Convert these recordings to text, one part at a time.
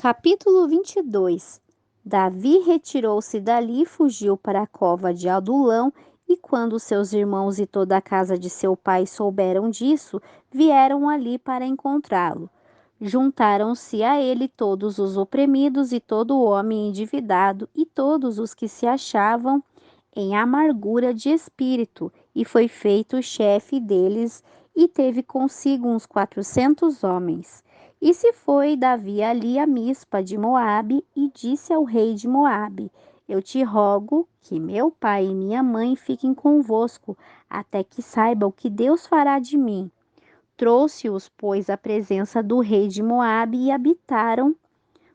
Capítulo 22. Davi retirou-se dali e fugiu para a cova de Adulão, e quando seus irmãos e toda a casa de seu pai souberam disso, vieram ali para encontrá-lo. Juntaram-se a ele todos os oprimidos e todo o homem endividado e todos os que se achavam em amargura de espírito, e foi feito chefe deles, e teve consigo uns 400 homens. E se foi Davi ali a Mispa de Moabe, e disse ao rei de Moabe: Eu te rogo que meu pai e minha mãe fiquem convosco, até que saiba o que Deus fará de mim. Trouxe-os, pois, à presença do rei de Moabe, e habitaram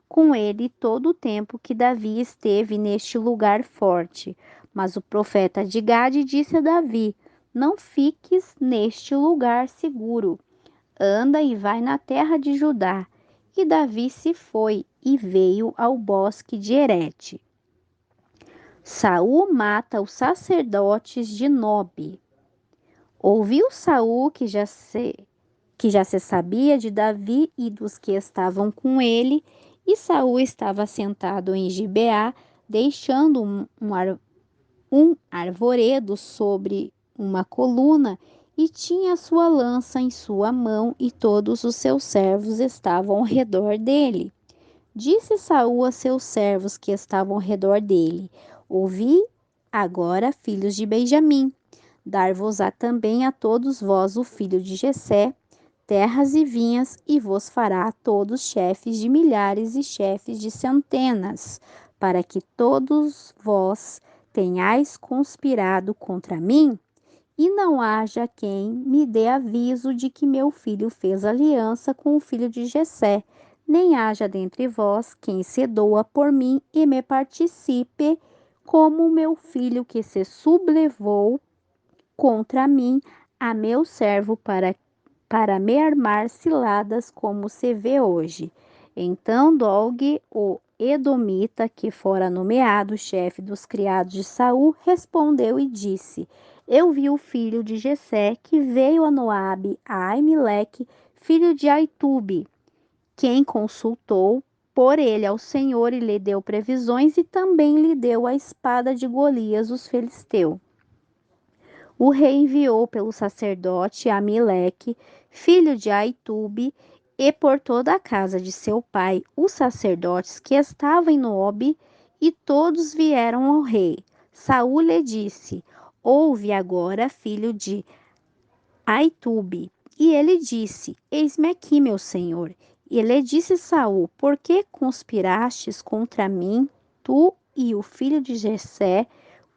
com ele todo o tempo que Davi esteve neste lugar forte. Mas o profeta de Gade disse a Davi: Não fiques neste lugar seguro. Anda e vai na terra de Judá. E Davi se foi e veio ao bosque de Herete. Saul mata os sacerdotes de Nobe. Ouviu Saul que já se sabia de Davi e dos que estavam com ele, e Saul estava sentado em Gibeá, deixando um arvoredo sobre uma coluna, e tinha sua lança em sua mão, e todos os seus servos estavam ao redor dele. Disse Saul a seus servos que estavam ao redor dele: Ouvi agora, filhos de Benjamim, dar-vos-á também a todos vós o filho de Jessé, terras e vinhas, e vos fará a todos chefes de milhares e chefes de centenas, para que todos vós tenhais conspirado contra mim, e não haja quem me dê aviso de que meu filho fez aliança com o filho de Jessé, nem haja dentre vós quem se doa por mim e me participe, como meu filho que se sublevou contra mim a meu servo para me armar ciladas como se vê hoje. Então Doeg, o edomita, que fora nomeado chefe dos criados de Saul, respondeu e disse: Eu vi o filho de Jessé, que veio a Noabe, a Aimeleque, filho de Aitube, quem consultou por ele ao Senhor e lhe deu previsões, e também lhe deu a espada de Golias, os filisteus. O rei enviou pelo sacerdote Amileque, filho de Aitube, e por toda a casa de seu pai, os sacerdotes que estavam em Nobe, e todos vieram ao rei. Saul lhe disse: Ouve agora, filho de Aitube. E ele disse: Eis-me aqui, meu senhor. E lhe disse Saul: Por que conspirastes contra mim, tu e o filho de Jessé,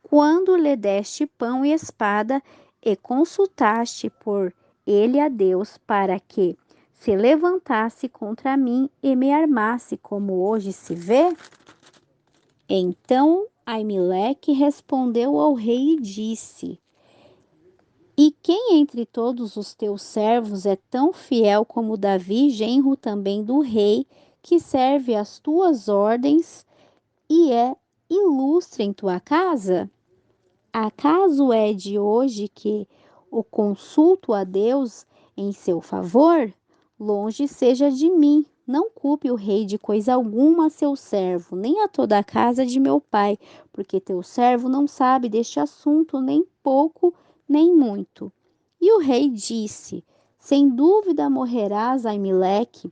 quando lhe deste pão e espada, e consultaste por ele a Deus, para que se levantasse contra mim e me armasse, como hoje se vê? Então Aimeleque respondeu ao rei e disse: E quem entre todos os teus servos é tão fiel como Davi, genro também do rei, que serve às tuas ordens e é ilustre em tua casa? Acaso é de hoje que o consulto a Deus em seu favor? Longe seja de mim, não culpe o rei de coisa alguma a seu servo, nem a toda a casa de meu pai, porque teu servo não sabe deste assunto, nem pouco, nem muito. E o rei disse: Sem dúvida morrerás, Aimeleque,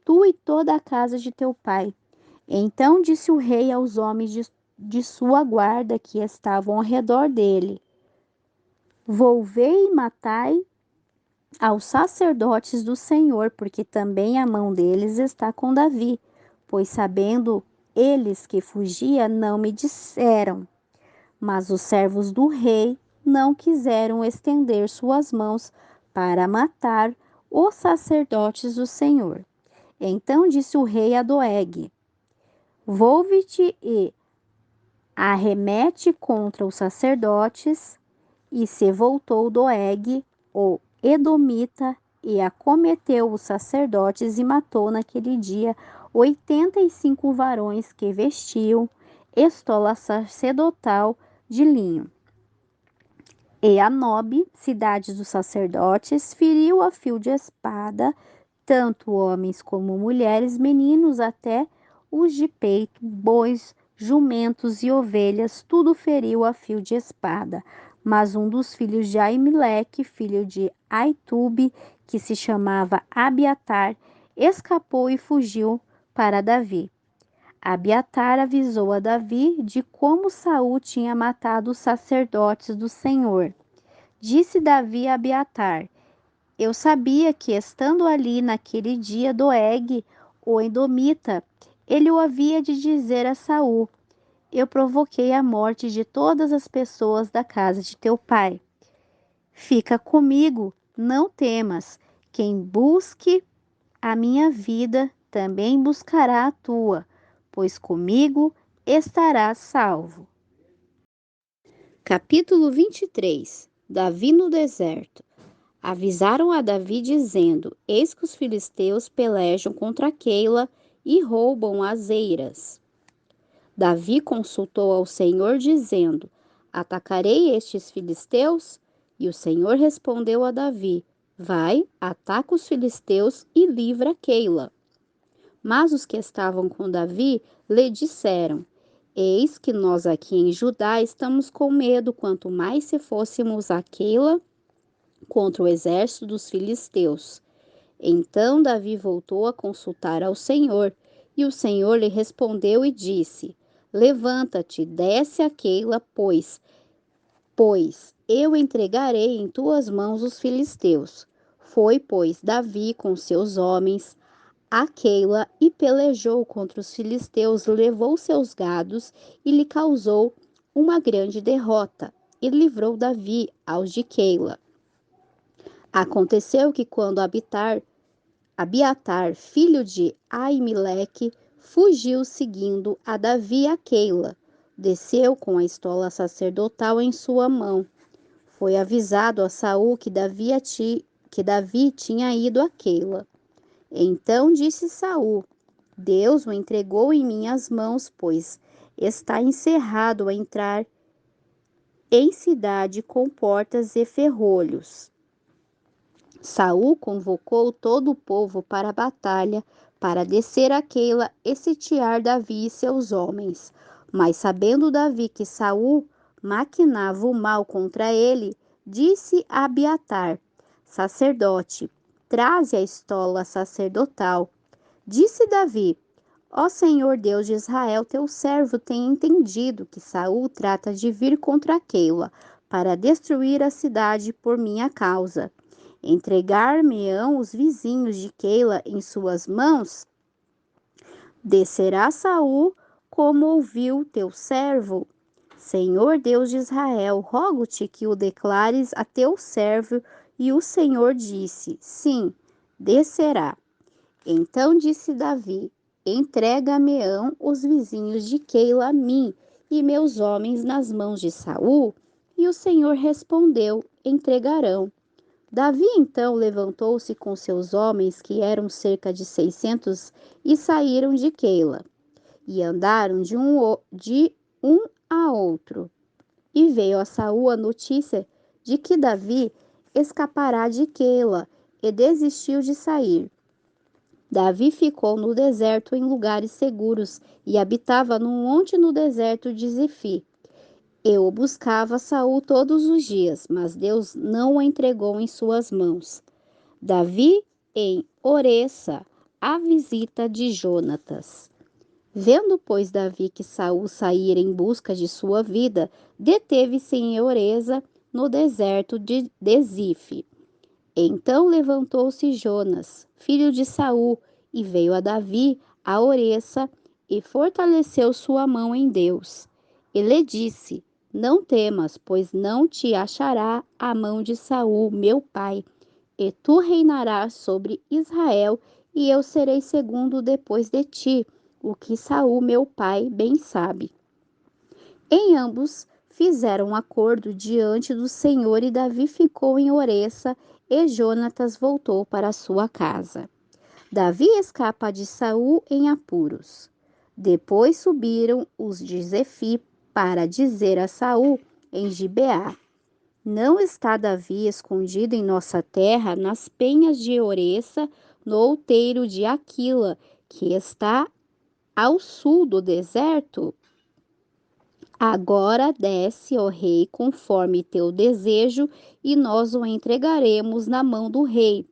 tu e toda a casa de teu pai. Então disse o rei aos homens de sua guarda que estavam ao redor dele: Volvei e matai aos sacerdotes do Senhor, porque também a mão deles está com Davi, pois sabendo eles que fugia, não me disseram. Mas os servos do rei não quiseram estender suas mãos para matar os sacerdotes do Senhor. Então disse o rei a Doeg: Volve-te e arremete contra os sacerdotes. E se voltou Doeg, o edomita, e acometeu os sacerdotes e matou naquele dia 85 varões que vestiam estola sacerdotal de linho. E a Nobe, cidade dos sacerdotes, feriu a fio de espada tanto homens como mulheres, meninos até os de peito, bois, jumentos e ovelhas, tudo feriu a fio de espada. Mas um dos filhos de Aimeleque, filho de Aitube, que se chamava Abiatar, escapou e fugiu para Davi. Abiatar avisou a Davi de como Saul tinha matado os sacerdotes do Senhor. Disse Davi a Abiatar: Eu sabia que, estando ali naquele dia Doeg, o Edomita, ele o havia de dizer a Saul: Eu provoquei a morte de todas as pessoas da casa de teu pai. Fica comigo, não temas. Quem busque a minha vida também buscará a tua, pois comigo estarás salvo. Capítulo 23. Davi no deserto. Avisaram a Davi dizendo: Eis que os filisteus pelejam contra Keila e roubam as eiras. Davi consultou ao Senhor dizendo: Atacarei estes filisteus? E o Senhor respondeu a Davi: Vai, ataca os filisteus e livra Keila. Mas os que estavam com Davi lhe disseram: Eis que nós aqui em Judá estamos com medo, quanto mais se fôssemos a Keila contra o exército dos filisteus. Então Davi voltou a consultar ao Senhor, e o Senhor lhe respondeu e disse: Levanta-te, desce a Keila, pois eu entregarei em tuas mãos os filisteus. Foi, pois, Davi com seus homens a Keila e pelejou contra os filisteus, levou seus gados e lhe causou uma grande derrota, e livrou Davi aos de Keila. Aconteceu que quando Abiatar, filho de Aimeleque, fugiu seguindo a Davi a Keila, desceu com a estola sacerdotal em sua mão. Foi avisado a Saul que Davi tinha ido a Keila. Então disse Saul: Deus o entregou em minhas mãos, pois está encerrado a entrar em cidade com portas e ferrolhos. Saul convocou todo o povo para a batalha, para descer a Keila e sitiar Davi e seus homens. Mas sabendo Davi que Saul maquinava o mal contra ele, disse a Abiatar, sacerdote: Traze a estola sacerdotal. Disse Davi: Ó Senhor Deus de Israel, teu servo tem entendido que Saul trata de vir contra Keila para destruir a cidade por minha causa. Entregar-me-ão os vizinhos de Keila em suas mãos? Descerá Saul, como ouviu teu servo? Senhor Deus de Israel, rogo-te que o declares a teu servo. E o Senhor disse: Sim, descerá. Então disse Davi: Entrega-me-ão os vizinhos de Keila a mim, e meus homens nas mãos de Saul? E o Senhor respondeu: Entregarão. Davi então levantou-se com seus homens, que eram cerca de 600, e saíram de Keila, e andaram de um a outro. E veio a Saul a notícia de que Davi escapará de Keila, e desistiu de sair. Davi ficou no deserto em lugares seguros, e habitava num monte no deserto de Zifi. Eu o buscava Saul todos os dias, mas Deus não o entregou em suas mãos. Davi em Oressa, a visita de Jonatas. Vendo, pois, Davi que Saul saíra em busca de sua vida, deteve-se em Oressa, no deserto de Zife. Então levantou-se Jonas, filho de Saul, e veio a Davi a Oressa, e fortaleceu sua mão em Deus. E lhe disse: Não temas, pois não te achará a mão de Saul, meu pai, e tu reinarás sobre Israel, e eu serei segundo depois de ti, o que Saul, meu pai, bem sabe. Em ambos fizeram um acordo diante do Senhor, e Davi ficou em Oressa, e Jonatas voltou para sua casa. Davi escapa de Saul em apuros. Depois subiram os de Zefi para dizer a Saul em Gibeá: Não está Davi escondido em nossa terra, nas penhas de Oressa, no outeiro de Aquila, que está ao sul do deserto? Agora desce, ó rei, conforme teu desejo, e nós o entregaremos na mão do rei.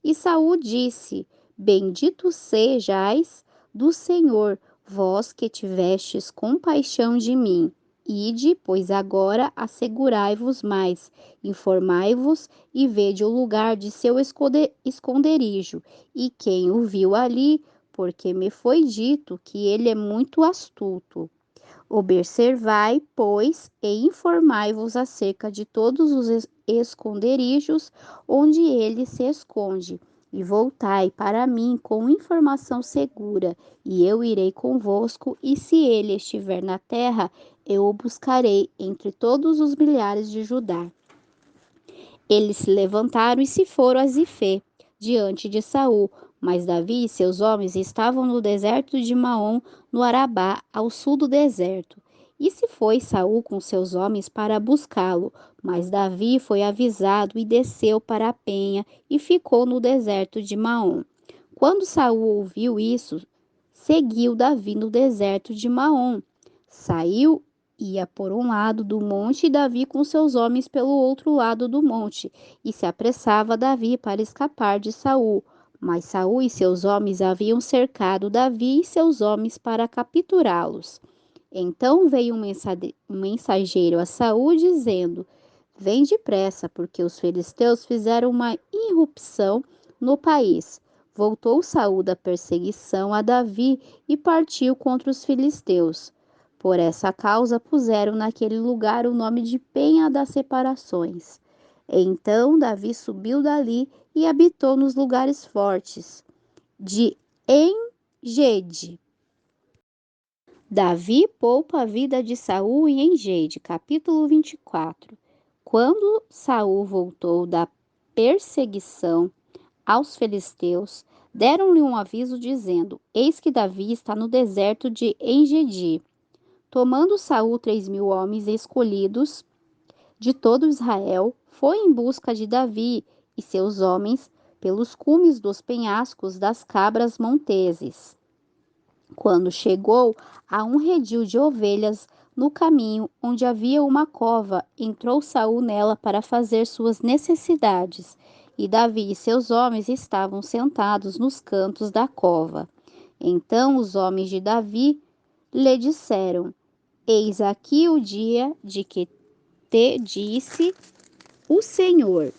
E Saul disse: Bendito sejais do Senhor, vós que tivestes compaixão de mim. Ide, pois agora assegurai-vos mais, informai-vos e vede o lugar de seu esconderijo, e quem o viu ali, porque me foi dito que ele é muito astuto. Observai, pois, e informai-vos acerca de todos os esconderijos onde ele se esconde, e voltai para mim com informação segura, e eu irei convosco, e se ele estiver na terra, eu o buscarei entre todos os milhares de Judá. Eles se levantaram e se foram a Zifé, diante de Saul. Mas Davi e seus homens estavam no deserto de Maom, no Arabá, ao sul do deserto. E se foi Saul com seus homens para buscá-lo, mas Davi foi avisado e desceu para a penha e ficou no deserto de Maom. Quando Saul ouviu isso, seguiu Davi no deserto de Maom. Saiu ia por um lado do monte e Davi com seus homens pelo outro lado do monte, e se apressava Davi para escapar de Saul. Mas Saul e seus homens haviam cercado Davi e seus homens para capturá-los. Então veio um mensageiro a Saul dizendo: Vem depressa, porque os filisteus fizeram uma irrupção no país. Voltou Saul da perseguição a Davi e partiu contra os filisteus. Por essa causa puseram naquele lugar o nome de Penha das Separações. Então Davi subiu dali e habitou nos lugares fortes de Engede. Davi poupa a vida de Saul em Engede, capítulo 24. Quando Saul voltou da perseguição aos filisteus, deram-lhe um aviso dizendo: Eis que Davi está no deserto de Engedi. Tomando Saul 3.000 homens escolhidos de todo Israel, foi em busca de Davi e seus homens pelos cumes dos penhascos das cabras monteses. Quando chegou a um redil de ovelhas no caminho onde havia uma cova, entrou Saul nela para fazer suas necessidades, e Davi e seus homens estavam sentados nos cantos da cova. Então os homens de Davi lhe disseram: Eis aqui o dia de que te disse o Senhor: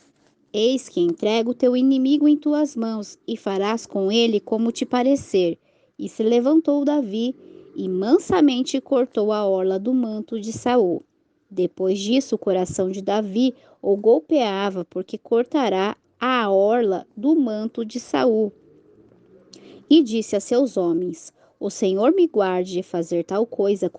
Eis que entrego teu inimigo em tuas mãos, e farás com ele como te parecer. E se levantou Davi e mansamente cortou a orla do manto de Saul. Depois disso, o coração de Davi o golpeava, porque cortará a orla do manto de Saul. E disse a seus homens: O Senhor me guarde de fazer tal coisa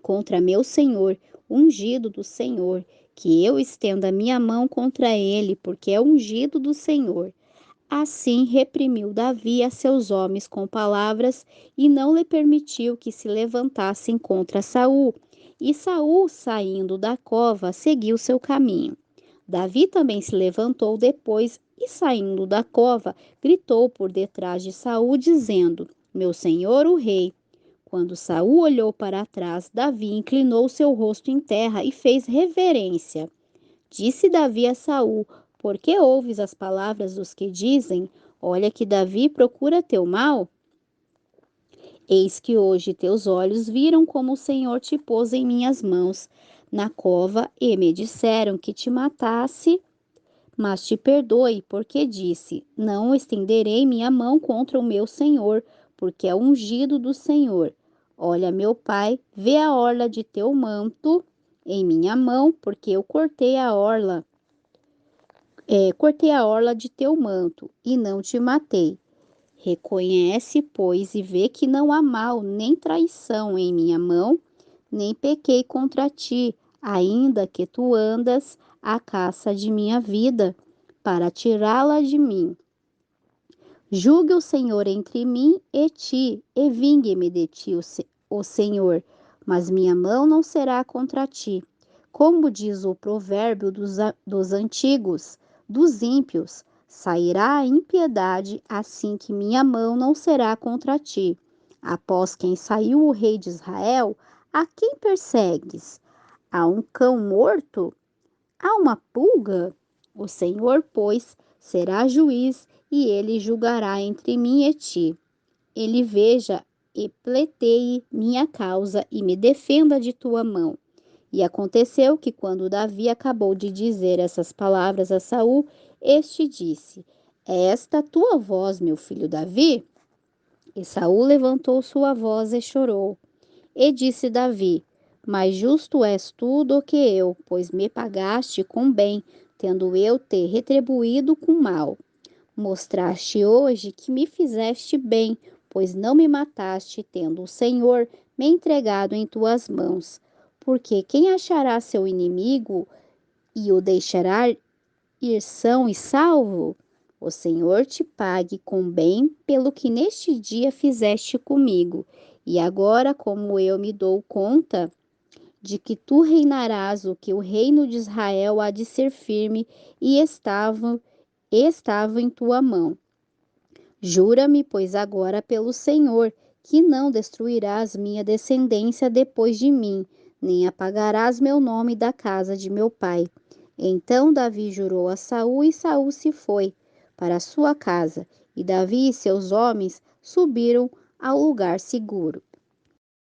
contra meu senhor, ungido do Senhor, que eu estenda minha mão contra ele, porque é ungido do Senhor. Assim reprimiu Davi a seus homens com palavras e não lhe permitiu que se levantassem contra Saul. E Saul, saindo da cova, seguiu seu caminho. Davi também se levantou depois e, saindo da cova, gritou por detrás de Saul, dizendo: Meu senhor, o rei. Quando Saul olhou para trás, Davi inclinou seu rosto em terra e fez reverência. Disse Davi a Saul: Por que ouves as palavras dos que dizem: Olha que Davi procura teu mal? Eis que hoje teus olhos viram como o Senhor te pôs em minhas mãos na cova e me disseram que te matasse, mas te perdoe, porque disse: Não estenderei minha mão contra o meu senhor, porque é ungido do Senhor. Olha, meu pai, vê a orla de teu manto em minha mão, porque eu cortei a orla de teu manto e não te matei. Reconhece, pois, e vê que não há mal nem traição em minha mão, nem pequei contra ti, ainda que tu andas à caça de minha vida, para tirá-la de mim. Julgue o Senhor entre mim e ti, e vingue-me de ti o Senhor, mas minha mão não será contra ti. Como diz o provérbio dos antigos, dos ímpios, sairá a impiedade, assim que minha mão não será contra ti. Após quem saiu o rei de Israel, a quem persegues? A um cão morto? A uma pulga? O Senhor, pois, será juiz e ele julgará entre mim e ti. Ele veja e pleiteie minha causa e me defenda de tua mão. E aconteceu que quando Davi acabou de dizer essas palavras a Saul, este disse: É esta tua voz, meu filho Davi? E Saul levantou sua voz e chorou. E disse Davi: Mais justo és tu do que eu, pois me pagaste com bem, tendo eu te retribuído com mal. Mostraste hoje que me fizeste bem, pois não me mataste, tendo o Senhor me entregado em tuas mãos. Porque quem achará seu inimigo e o deixará ir são e salvo? O Senhor te pague com bem pelo que neste dia fizeste comigo. E agora, como eu me dou conta de que tu reinarás, o que o reino de Israel há de ser firme e estava em tua mão. Jura-me, pois agora pelo Senhor, que não destruirás minha descendência depois de mim, nem apagarás meu nome da casa de meu pai. Então Davi jurou a Saul e Saul se foi para a sua casa, e Davi e seus homens subiram ao lugar seguro.